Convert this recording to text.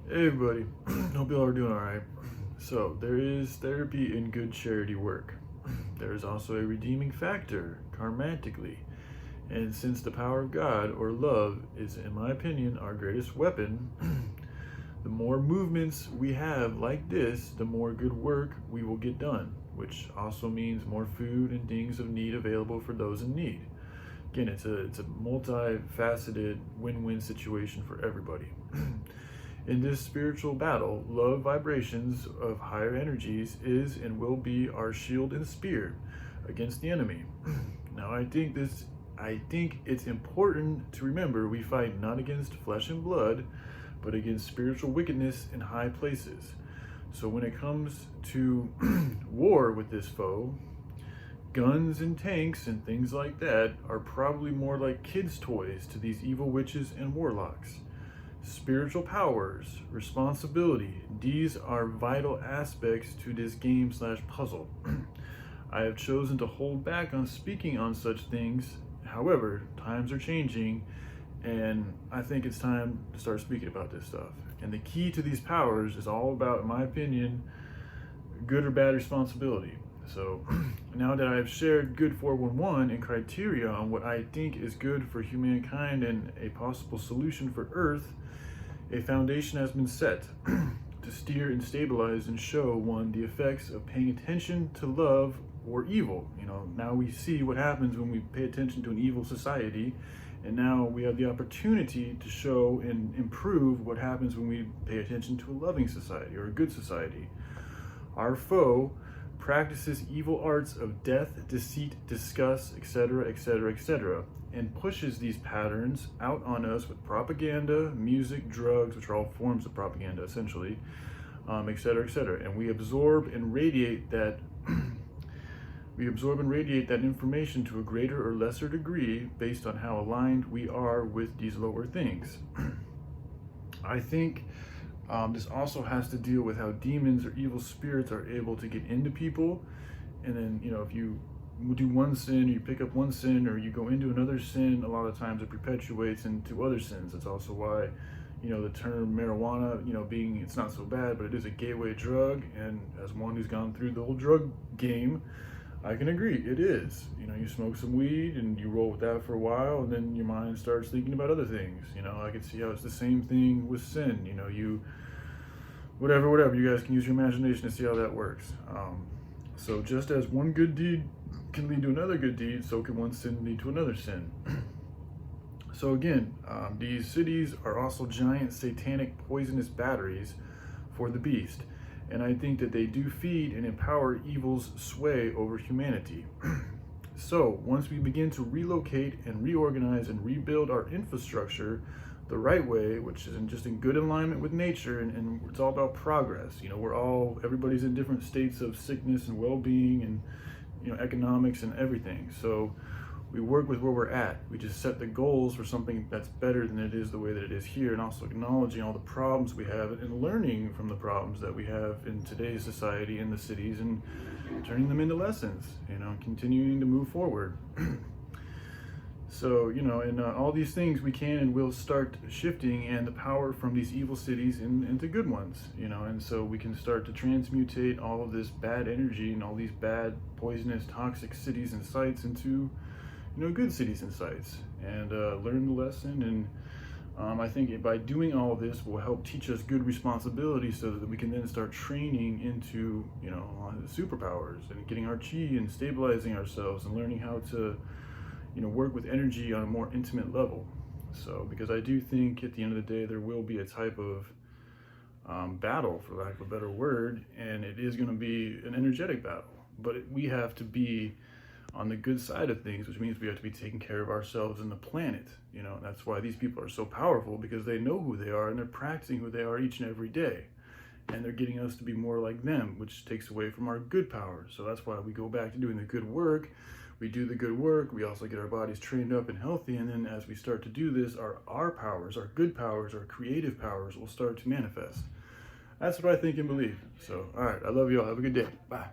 Hey everybody, hope you all are doing alright. So, there is therapy in good charity work. There is also a redeeming factor, karmatically. And since the power of God, or love, is, in my opinion, our greatest weapon, the more movements we have like this, the more good work we will get done, which also means more food and things of need available for those in need. Again, it's a multifaceted win-win situation for everybody. In this spiritual battle, love vibrations of higher energies is and will be our shield and spear against the enemy. Now, I think it's important to remember we fight not against flesh and blood, but against spiritual wickedness in high places. So when it comes to war with this foe, guns and tanks and things like that are probably more like kids' toys to these evil witches and warlocks. Spiritual powers, responsibility, these are vital aspects to this game/puzzle. I have chosen to hold back on speaking on such things. However, times are changing, and I think it's time to start speaking about this stuff. And the key to these powers is all about, in my opinion, good or bad responsibility. So now that I've shared good 411 and criteria on what I think is good for humankind and a possible solution for Earth, a foundation has been set to steer and stabilize and show one the effects of paying attention to love or evil. Now we see what happens when we pay attention to an evil society, and now we have the opportunity to show and improve what happens when we pay attention to a loving society or a good society. Our foe practices evil arts of death, deceit, disgust, etc., etc., etc., and pushes these patterns out on us with propaganda, music, drugs, which are all forms of propaganda essentially, etc., etc. And we absorb and radiate that information to a greater or lesser degree based on how aligned we are with these lower things. I think this also has to deal with how demons or evil spirits are able to get into people. And then, if you do one sin, or you pick up one sin, or you go into another sin, a lot of times it perpetuates into other sins. That's also why, the term marijuana, it's not so bad, but it is a gateway drug. And as one who's gone through the whole drug game, I can agree, it is. You smoke some weed and you roll with that for a while, and then your mind starts thinking about other things. I can see how it's the same thing with sin. Whatever, you guys can use your imagination to see how that works. So just as one good deed can lead to another good deed, so can one sin lead to another sin. So again, these cities are also giant satanic poisonous batteries for the beast. And I think that they do feed and empower evil's sway over humanity. So once we begin to relocate and reorganize and rebuild our infrastructure the right way, which is just in good alignment with nature, and it's all about progress. Everybody's in different states of sickness and well-being and, economics and everything. So we work with where we're at. We just set the goals for something that's better than it is the way that it is here, and also acknowledging all the problems we have and learning from the problems that we have in today's society in the cities and turning them into lessons, continuing to move forward. So, and all these things we can and will start shifting, and the power from these evil cities into good ones, and so we can start to transmutate all of this bad energy and all these bad, poisonous, toxic cities and sites into good cities and sites, and learn the lesson. And I think by doing all of this will help teach us good responsibility, so that we can then start training into superpowers and getting our chi and stabilizing ourselves and learning how to work with energy on a more intimate level. So because I do think at the end of the day there will be a type of battle, for lack of a better word, and it is going to be an energetic battle, but we have to be on the good side of things, which means we have to be taking care of ourselves and the planet. That's why these people are so powerful, because they know who they are and they're practicing who they are each and every day, and they're getting us to be more like them, which takes away from our good powers. So that's why we go back to doing the good work. We do the good work, we also get our bodies trained up and healthy, and then as we start to do this, our powers, our good powers, our creative powers will start to manifest. That's what I think and believe. So, all right, I love you all. Have a good day. Bye.